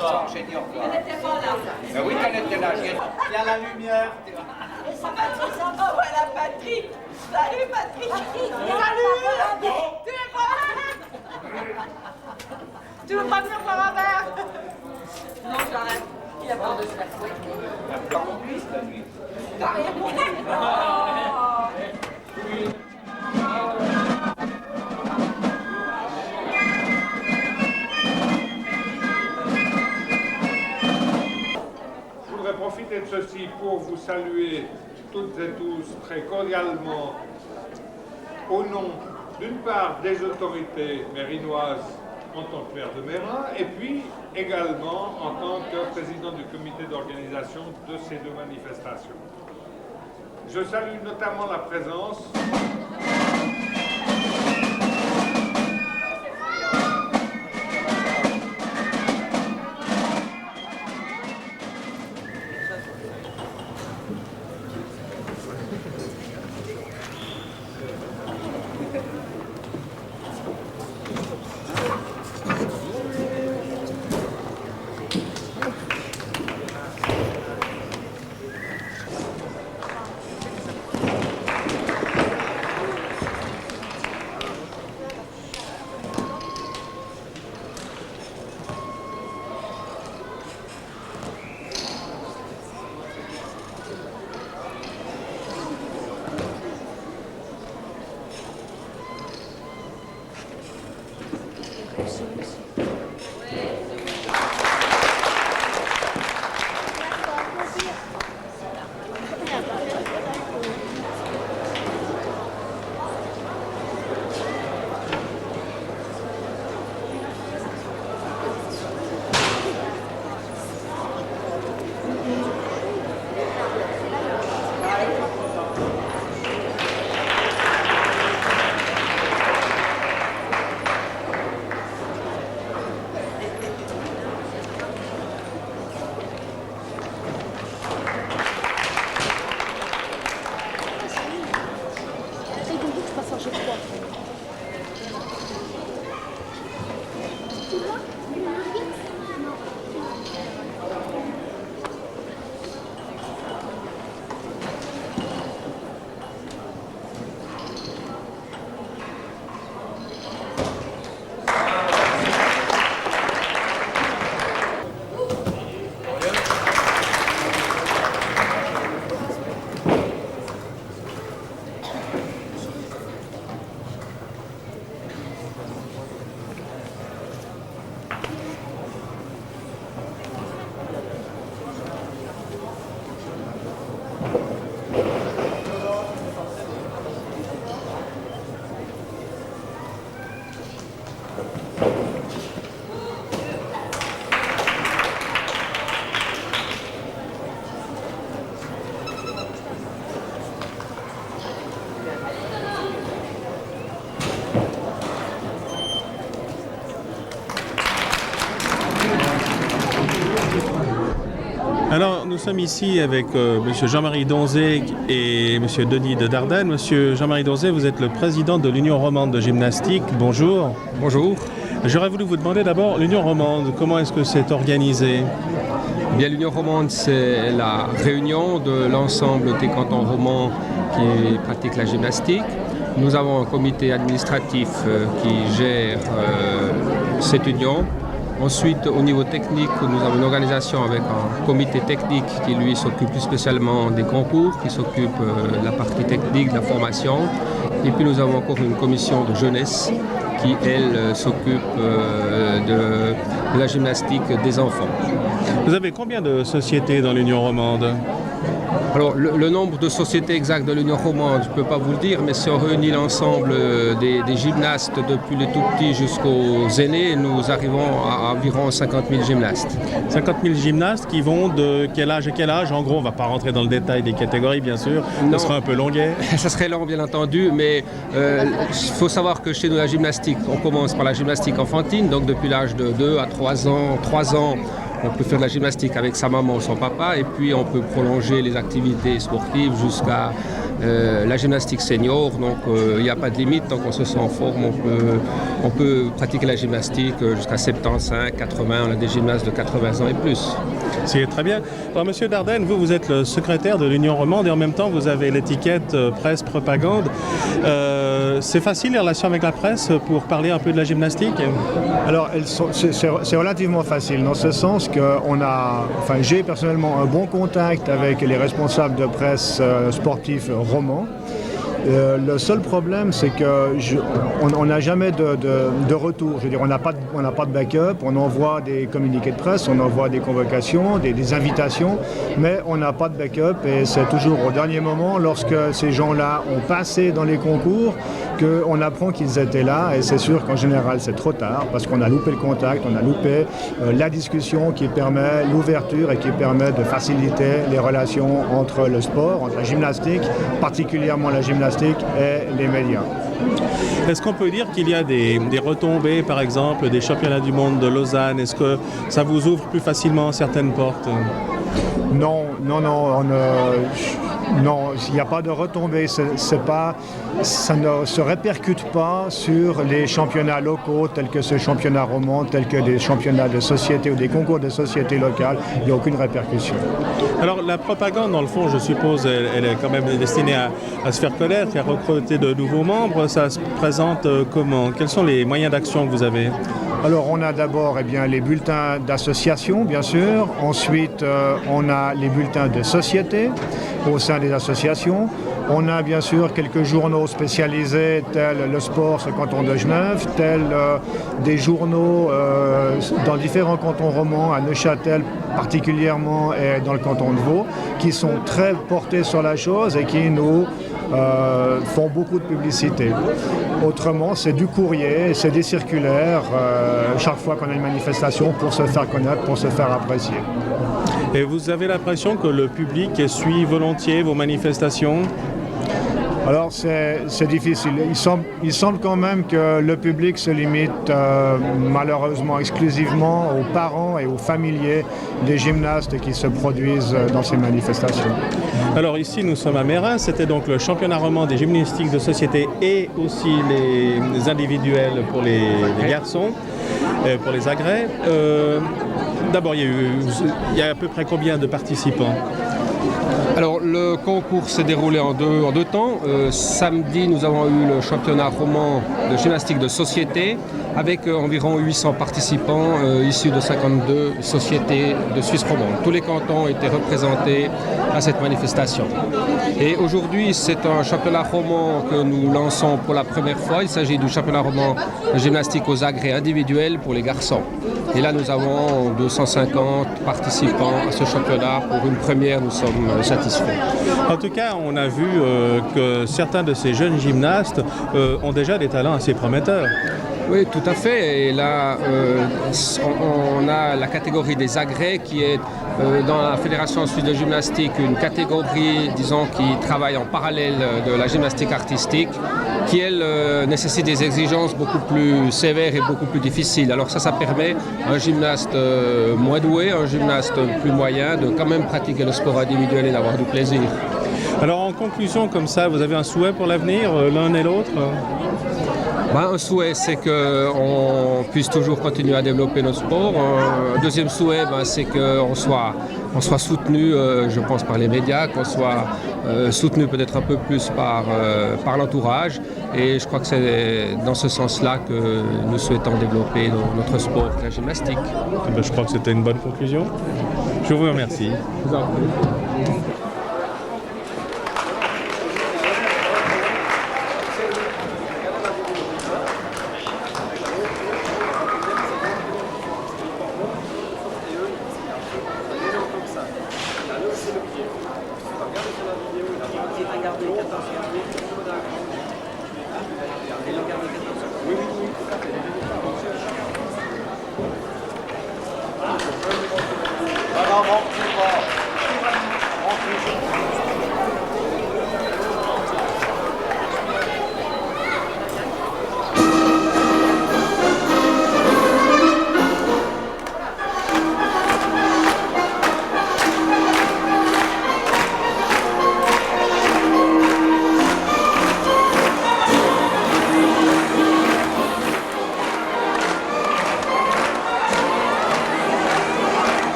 garçon, j'ai dit au revoir. Elle n'était pas là. Mais oui qu'elle était là, il y a la lumière. Oh, voilà Patrick. Salut Patrick. Salut. Tu es pas là? Tu veux pas venir boire un verre? Non, j'arrête. Il a peur de se faire fouetter. Il a pas compris cette nuit. T'as rien compris? Je voudrais profiter de ceci pour vous saluer toutes et tous très cordialement au nom d'une part des autorités mérinoises en tant que maire de Meyrin et puis également en tant que président du comité d'organisation de ces deux manifestations. Je salue notamment la présence Alors, nous sommes ici avec M. Jean-Marie Donzé et M. Denis de Dardenne. M. Jean-Marie Donzé, vous êtes le président de l'Union romande de gymnastique. Bonjour. Bonjour. J'aurais voulu vous demander d'abord, l'Union romande, comment est-ce que c'est organisé? Bien, l'Union romande, c'est la réunion de l'ensemble des cantons romans qui pratiquent la gymnastique. Nous avons un comité administratif qui gère cette union. Ensuite, au niveau technique, nous avons une organisation avec un comité technique qui, lui, s'occupe plus spécialement des concours, qui s'occupe de la partie technique, de la formation. Et puis, nous avons encore une commission de jeunesse qui, elle, s'occupe de la gymnastique des enfants. Vous avez combien de sociétés dans l'Union romande? Alors, le nombre de sociétés exactes de l'Union romande, je ne peux pas vous le dire, mais si on réunit l'ensemble des gymnastes depuis les tout petits jusqu'aux aînés, nous arrivons à environ 50 000 gymnastes. 50 000 gymnastes qui vont de quel âge à quel âge? En gros, on ne va pas rentrer dans le détail des catégories, bien sûr. Non. Ce sera un peu longuet. Ça serait long, bien entendu, mais il faut savoir que chez nous, la gymnastique, on commence par la gymnastique enfantine, donc depuis l'âge de 2 à 3 ans, on peut faire de la gymnastique avec sa maman ou son papa, et puis on peut prolonger les activités sportives jusqu'à la gymnastique senior, donc il n'y a pas de limite, tant qu'on se sent en forme, on peut pratiquer la gymnastique jusqu'à 75, 80, on a des gymnastes de 80 ans et plus. C'est très bien. Alors, Monsieur Dardenne, vous êtes le secrétaire de l'Union romande et en même temps vous avez l'étiquette presse propagande. C'est facile les relations avec la presse pour parler un peu de la gymnastique? Alors, c'est relativement facile dans ce sens que j'ai personnellement un bon contact avec les responsables de presse sportifs romans. Le seul problème, c'est qu'on n'a jamais de retour. Je veux dire, on n'a pas de backup. On envoie des communiqués de presse, on envoie des convocations, des invitations, mais on n'a pas de backup. Et c'est toujours au dernier moment, lorsque ces gens-là ont passé dans les concours, qu'on apprend qu'ils étaient là. Et c'est sûr qu'en général, c'est trop tard parce qu'on a loupé le contact, on a loupé la discussion qui permet l'ouverture et qui permet de faciliter les relations entre le sport, entre la gymnastique, particulièrement la gymnastique, et les médias. Est-ce qu'on peut dire qu'il y a des retombées, par exemple, des championnats du monde de Lausanne? Est-ce que ça vous ouvre plus facilement certaines portes? Non, il n'y a pas de retombées. Ça ne se répercute pas sur les championnats locaux tels que ce championnat roman, tels que des championnats de société ou des concours de société locales. Il n'y a aucune répercussion. Alors la propagande, dans le fond, je suppose, elle est quand même destinée à se faire connaître et à recruter de nouveaux membres. Ça se présente comment? Quels sont les moyens d'action que vous avez? Alors on a d'abord les bulletins d'association, bien sûr. Ensuite, on a les bulletins de société au sein des associations. On a bien sûr quelques journaux spécialisés tels Le Sport, ce canton de Genève, tels des journaux dans différents cantons romans, à Neuchâtel particulièrement et dans le canton de Vaud, qui sont très portés sur la chose et qui nous font beaucoup de publicité. Autrement, c'est du courrier, c'est des circulaires chaque fois qu'on a une manifestation pour se faire connaître, pour se faire apprécier. Et vous avez l'impression que le public suit volontiers vos manifestations? Alors c'est difficile. Il semble quand même que le public se limite malheureusement exclusivement aux parents et aux familiers des gymnastes qui se produisent dans ces manifestations. Alors ici nous sommes à Meyrin, c'était donc le championnat roman des gymnastiques de société et aussi les individuels pour les garçons, pour les agrès. D'abord il y a à peu près combien de participants? Alors le concours s'est déroulé en deux temps. Samedi, nous avons eu le championnat roman de gymnastique de société avec environ 800 participants issus de 52 sociétés de Suisse romande. Tous les cantons étaient représentés à cette manifestation. Et aujourd'hui, c'est un championnat roman que nous lançons pour la première fois. Il s'agit du championnat roman de gymnastique aux agrès individuels pour les garçons. Et là, nous avons 250 participants à ce championnat. Pour une première, nous sommes satisfaits. En tout cas, on a vu que certains de ces jeunes gymnastes ont déjà des talents assez prometteurs. Oui, tout à fait. Et là, on a la catégorie des agrès qui est dans la Fédération suisse de gymnastique une catégorie, disons, qui travaille en parallèle de la gymnastique artistique, qui, elle, nécessite des exigences beaucoup plus sévères et beaucoup plus difficiles. Alors ça permet à un gymnaste moins doué, un gymnaste plus moyen, de quand même pratiquer le sport individuel et d'avoir du plaisir. Alors en conclusion, comme ça, vous avez un souhait pour l'avenir, l'un et l'autre? Un souhait, c'est qu'on puisse toujours continuer à développer notre sport. Un deuxième souhait, c'est qu'on soit soutenu, je pense, par les médias, qu'on soit soutenu peut-être un peu plus par l'entourage. Et je crois que c'est dans ce sens-là que nous souhaitons développer notre sport, la gymnastique. Je crois que c'était une bonne conclusion. Je vous remercie. Je vous en prie.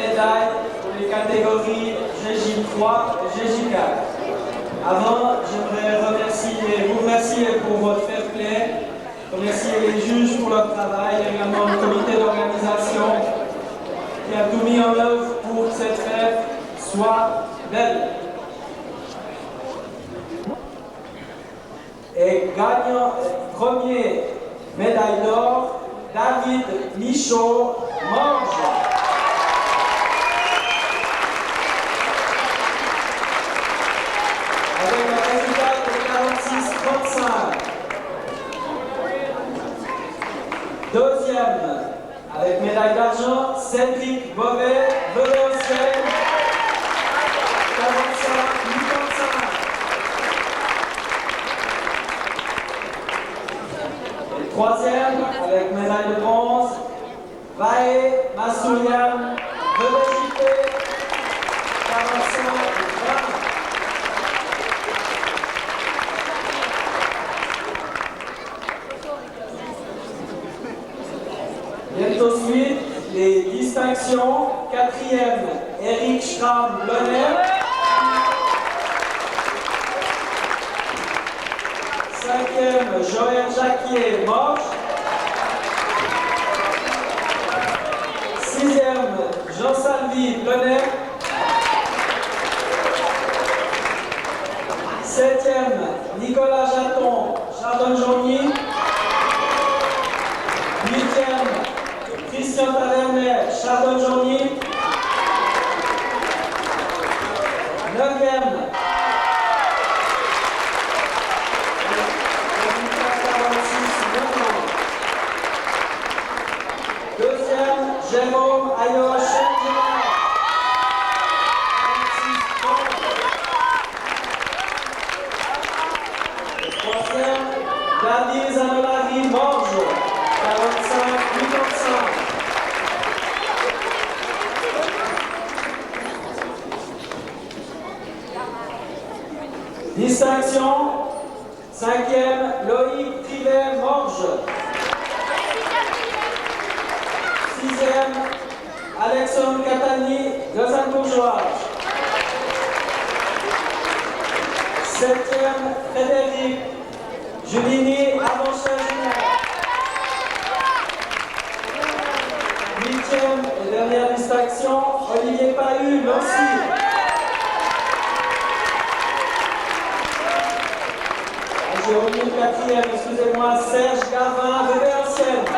médailles pour les catégories GJ3 et GJ4. Avant, j'aimerais vous remercier pour votre fair play, remercier les juges pour leur travail, et également le comité d'organisation qui a tout mis en œuvre pour que cette fête soit belle. Et gagnant premier médaille d'or, David Michaud Morge. Avec un résultat de 46-35. Deuxième, avec médaille d'argent, Cédric Beauvais, Velenciennes, 45-55. Et troisième, avec médaille de bronze, Vae Massoulian, Velencité, 45-20. Bientôt suite, les distinctions. Quatrième, Eric Schramm-Lonner. Cinquième, Joël Jacquier, Morge. Sixième, Jean Salvi, Lonner. Septième, Nicolas Jaton, Chardon-Jongny. Huitième, Christian Tavernet, Chardon-Jongny. Neuvième, deuxième, Jérôme Ayoche, troisième, Dani Zanolari Morge, 45-55. Distinction, cinquième, Loïc Trivet Morge. Sixième, Alexandre Catani, Lausanne-Bourgeois. Septième, Frédéric Julini, Avanchet-Junior. Huitième et dernière distinction, Olivier Pahu, Nancy. J'ai remis le quatrième, excusez-moi, Serge Gavin, Velenciennes.